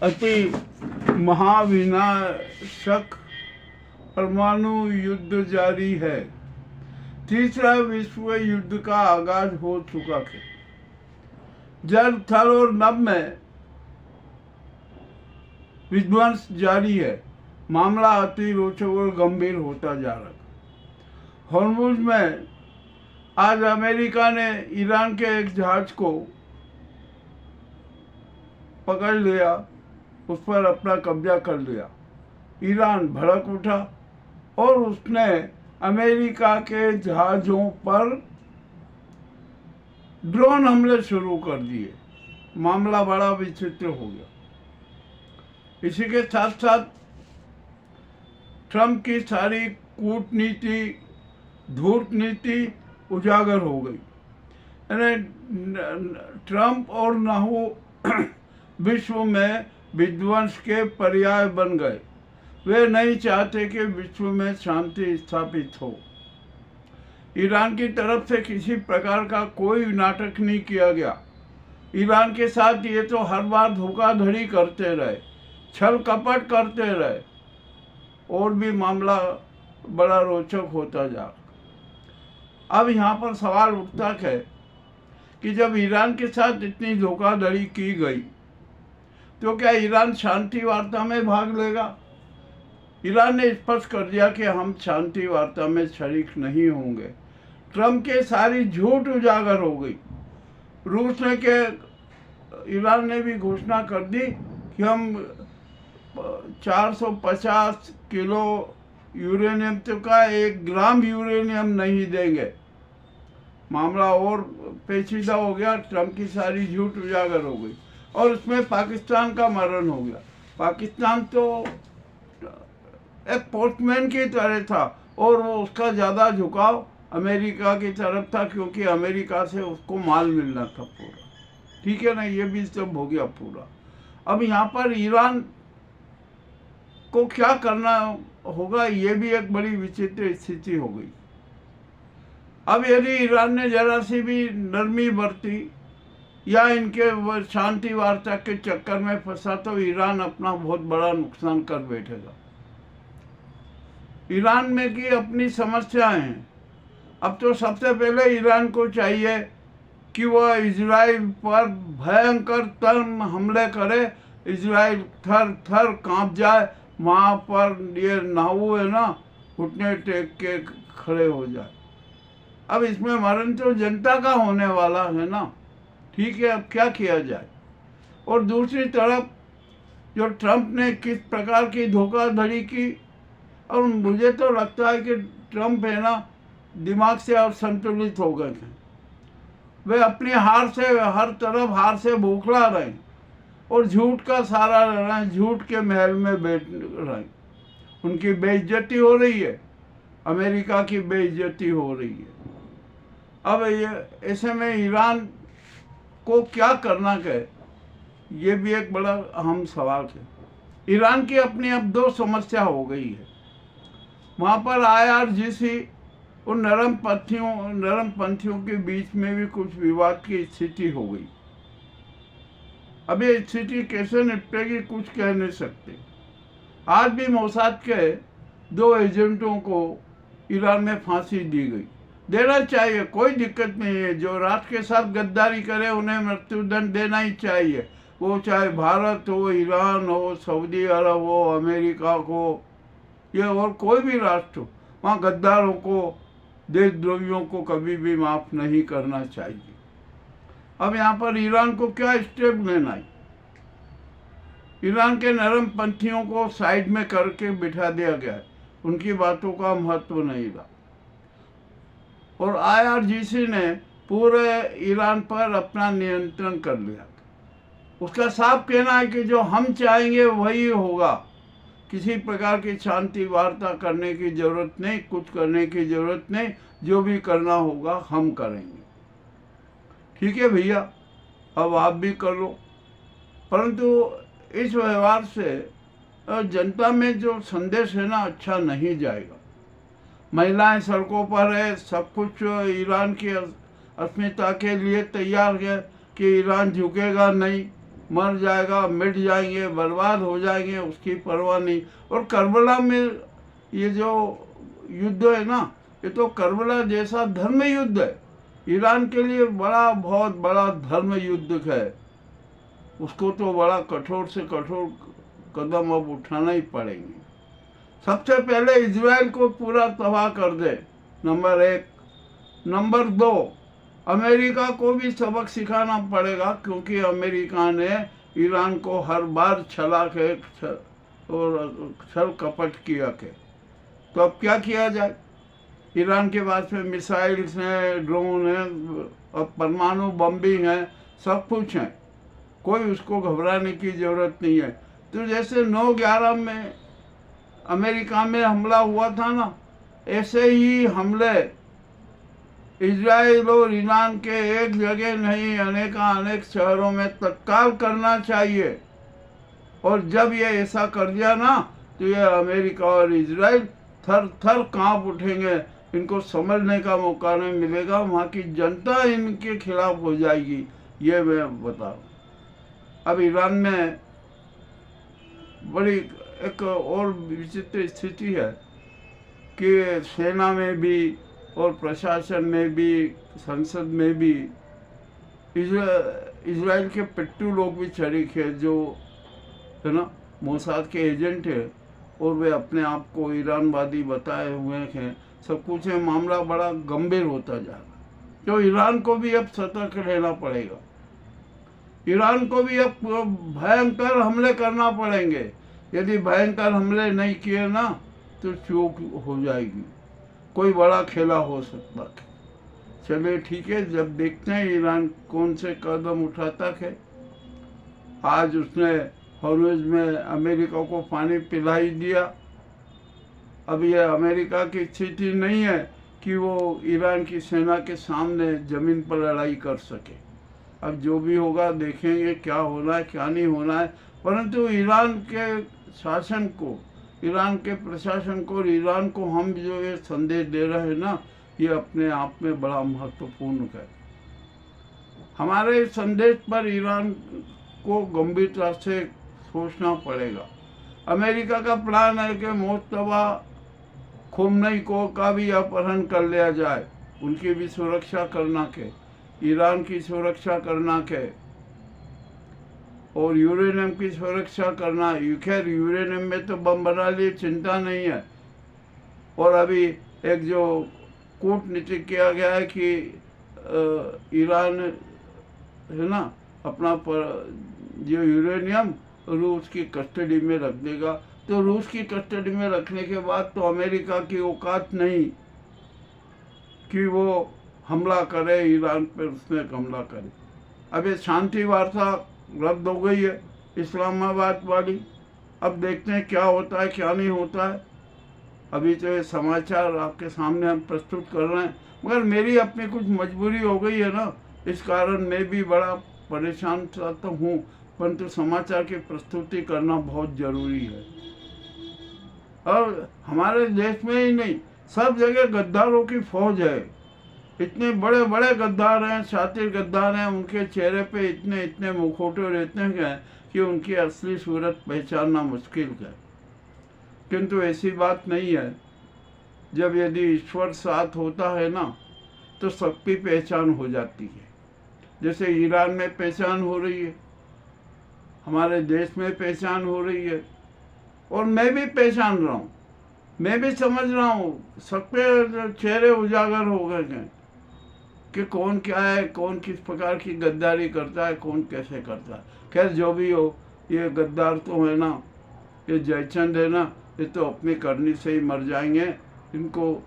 अति महाविनाशक परमाणु युद्ध जारी है। तीसरा विश्व युद्ध का आगाज हो चुका है। जल, थल और नभ में विध्वंस जारी है। मामला अति रोचक और गंभीर होता जा रहा है। हॉर्मुज़ में आज अमेरिका ने ईरान के एक जहाज को पकड़ लिया, उस पर अपना कब्जा कर लिया। ईरान भड़क उठा और उसने अमेरिका के जहाज़ों पर ड्रोन हमले शुरू कर दिए। मामला बड़ा विचित्र हो गया। इसी के साथ साथ ट्रंप की सारी कूटनीति, धूर्त नीति उजागर हो गई। ट्रंप और नाहू विश्व में विध्वंस के पर्याय बन गए। वे नहीं चाहते कि विश्व में शांति स्थापित हो। ईरान की तरफ से किसी प्रकार का कोई नाटक नहीं किया गया। ईरान के साथ ये तो हर बार धोखाधड़ी करते रहे, छल कपट करते रहे, और भी मामला बड़ा रोचक होता जा। अब यहाँ पर सवाल उठता है कि जब ईरान के साथ इतनी धोखाधड़ी की गई तो क्या ईरान शांति वार्ता में भाग लेगा? ईरान ने स्पष्ट कर दिया कि हम शांति वार्ता में शरीक नहीं होंगे। ट्रंप के सारी झूठ उजागर हो गई। रूस ने के ईरान ने भी घोषणा कर दी कि हम 450 किलो यूरेनियम का 1 ग्राम यूरेनियम नहीं देंगे। मामला और पेचीदा हो गया। ट्रंप की सारी झूठ उजागर हो गई और उसमें पाकिस्तान का मरण हो गया। पाकिस्तान तो एक पोस्टमैन की तरह था और वो उसका ज़्यादा झुकाव अमेरिका की तरफ था, क्योंकि अमेरिका से उसको माल मिलना था पूरा। ठीक है ना, ये भी सब हो गया पूरा। अब यहाँ पर ईरान को क्या करना होगा, ये भी एक बड़ी विचित्र स्थिति हो गई। अब यदि ईरान ने जरा सी भी नरमी बरती या इनके शांति वार्ता के चक्कर में फंसा तो ईरान अपना बहुत बड़ा नुकसान कर बैठेगा। ईरान में की अपनी समस्याएं हैं। अब तो सबसे पहले ईरान को चाहिए कि वह इजराइल पर भयंकर तरम हमले करे, इजराइल थर थर कांप जाए, वहाँ पर ये नाऊ है ना, घुटने टेक के खड़े हो जाए। अब इसमें मरण तो जनता का होने वाला है ना। ठीक है, अब क्या किया जाए? और दूसरी तरफ जो ट्रंप ने किस प्रकार की धोखाधड़ी की, और मुझे तो लगता है कि ट्रंप है ना दिमाग से अब संतुलित हो गए थे। वे अपनी हार से, हर तरफ हार से बौखला रहे और झूठ का सहारा ले रहे हैं, झूठ के महल में बैठ रहे। उनकी बेइज्जती हो रही है, अमेरिका की बेइज्जती हो रही है। अब ये ऐसे में ईरान को क्या करना है, ये भी एक बड़ा अहम सवाल है। ईरान की अपनी अब 2 समस्या हो गई है। वहाँ पर IRGC और नरमपंथियों के बीच में भी कुछ विवाद की स्थिति हो गई। अब ये स्थिति कैसे निपटेगी कुछ कह नहीं सकते। आज भी मोसाद के 2 एजेंटों को ईरान में फांसी दी गई। देना चाहिए, कोई दिक्कत नहीं है। जो राष्ट्र के साथ गद्दारी करे उन्हें मृत्युदंड देना ही चाहिए। वो चाहे भारत हो, ईरान हो, सऊदी अरब हो, अमेरिका हो, ये और कोई भी राष्ट्र हो, वहाँ गद्दारों को, देशद्रोहियों को कभी भी माफ़ नहीं करना चाहिए। अब यहाँ पर ईरान को क्या स्टेप लेना है? ईरान के नरमपंथियों को साइड में करके बिठा दिया गया है। उनकी बातों का महत्व नहीं रहा। और IRGC ने पूरे ईरान पर अपना नियंत्रण कर लिया। उसका साफ कहना है कि जो हम चाहेंगे वही होगा। किसी प्रकार की शांति वार्ता करने की जरूरत नहीं, कुछ करने की जरूरत नहीं, जो भी करना होगा हम करेंगे। ठीक है भैया, अब आप भी कर लो। परंतु इस व्यवहार से जनता में जो संदेश है ना, अच्छा नहीं जाएगा। महिलाएं सड़कों पर है, सब कुछ ईरान की अस्मिता के लिए तैयार है कि ईरान झुकेगा नहीं। मर जाएगा, मिट जाएंगे, बर्बाद हो जाएंगे, उसकी परवाह नहीं। और करबला में ये जो युद्ध है ना, ये तो करबला जैसा धर्म युद्ध है। ईरान के लिए बहुत बड़ा धर्म युद्ध है। उसको तो बड़ा कठोर से कठोर कदम अब उठाना ही पड़ेंगे। सबसे पहले इजराइल को पूरा तबाह कर दे, नंबर 1। नंबर 2, अमेरिका को भी सबक सिखाना पड़ेगा, क्योंकि अमेरिका ने ईरान को हर बार छला के और छल कपट किया के। तो अब क्या किया जाए? ईरान के पास में मिसाइल्स हैं, ड्रोन हैं, अब परमाणु बम भी हैं, सब कुछ है, कोई उसको घबराने की ज़रूरत नहीं है। तो जैसे 9/11 में अमेरिका में हमला हुआ था ना, ऐसे ही हमले इजराइल और ईरान के एक जगह नहीं, अनेक शहरों में तत्काल करना चाहिए। और जब ये ऐसा कर दिया ना, तो ये अमेरिका और इजराइल थर थर कांप उठेंगे। इनको समझने का मौका नहीं मिलेगा, वहाँ की जनता इनके खिलाफ हो जाएगी, ये मैं बता रहा हूँ। अब ईरान में बड़ी एक और विचित्र स्थिति है कि सेना में भी और प्रशासन में भी, संसद में भी इजराइल के पिट्टू लोग भी शरीक है, जो है ना मोसाद के एजेंट है, और वे अपने आप को ईरानवादी बताए हुए हैं। सब कुछ है, मामला बड़ा गंभीर होता जा रहा है। तो ईरान को भी अब सतर्क रहना पड़ेगा। ईरान को भी अब भयंकर हमले करना पड़ेंगे। यदि भयंकर हमले नहीं किए ना, तो चूक हो जाएगी, कोई बड़ा खेला हो सकता है। चलिए ठीक है, जब देखते हैं ईरान कौन से कदम उठाता है। आज उसने हॉर्मुज़ में अमेरिका को पानी पिला ही दिया। अब ये अमेरिका की स्थिति नहीं है कि वो ईरान की सेना के सामने ज़मीन पर लड़ाई कर सके। अब जो भी होगा देखेंगे, क्या होना है क्या नहीं होना है। परंतु ईरान के शासन को, ईरान के प्रशासन को और ईरान को हम जो ये संदेश दे रहे हैं ना, ये अपने आप में बड़ा महत्वपूर्ण है। हमारे संदेश पर ईरान को गंभीरता से सोचना पड़ेगा। अमेरिका का प्लान है कि मुश्तबा खुमनई को का भी अपहरण कर लिया जाए, उनकी भी सुरक्षा करना के, ईरान की सुरक्षा करना के, और यूरेनियम की सुरक्षा करना। खैर यूरेनियम में तो बम बना लिए, चिंता नहीं है। और अभी एक जो कूटनीति किया गया है कि ईरान है ना अपना जो यूरेनियम रूस की कस्टडी में रख देगा। तो रूस की कस्टडी में रखने के बाद तो अमेरिका की औकात नहीं कि वो हमला करे, ईरान पर उसने हमला करे। अब ये शांति वार्ता रद्द हो गई है इस्लामाबाद वाली। अब देखते हैं क्या होता है क्या नहीं होता है। अभी तो ये समाचार आपके सामने हम प्रस्तुत कर रहे हैं, मगर मेरी अपनी कुछ मजबूरी हो गई है ना, इस कारण मैं भी बड़ा परेशान तो हूँ। परंतु समाचार की प्रस्तुति करना बहुत ज़रूरी है। और हमारे देश में ही नहीं, सब जगह गद्दारों की फौज है। इतने बड़े बड़े गद्दार हैं, शातिर गद्दार हैं, उनके चेहरे पे इतने इतने मुखौटे रहते हैं कि उनकी असली सूरत पहचानना मुश्किल है। किंतु ऐसी बात नहीं है। जब यदि ईश्वर साथ होता है ना, तो सबकी पहचान हो जाती है। जैसे ईरान में पहचान हो रही है, हमारे देश में पहचान हो रही है, और मैं भी पहचान रहा हूँ, मैं भी समझ रहा हूँ। सबके चेहरे उजागर हो गए हैं कि कौन क्या है, कौन किस प्रकार की गद्दारी करता है, कौन कैसे करता है। खैर जो भी हो, ये गद्दार तो है ना, ये जयचंद है ना, ये तो अपनी करनी से ही मर जाएंगे। इनको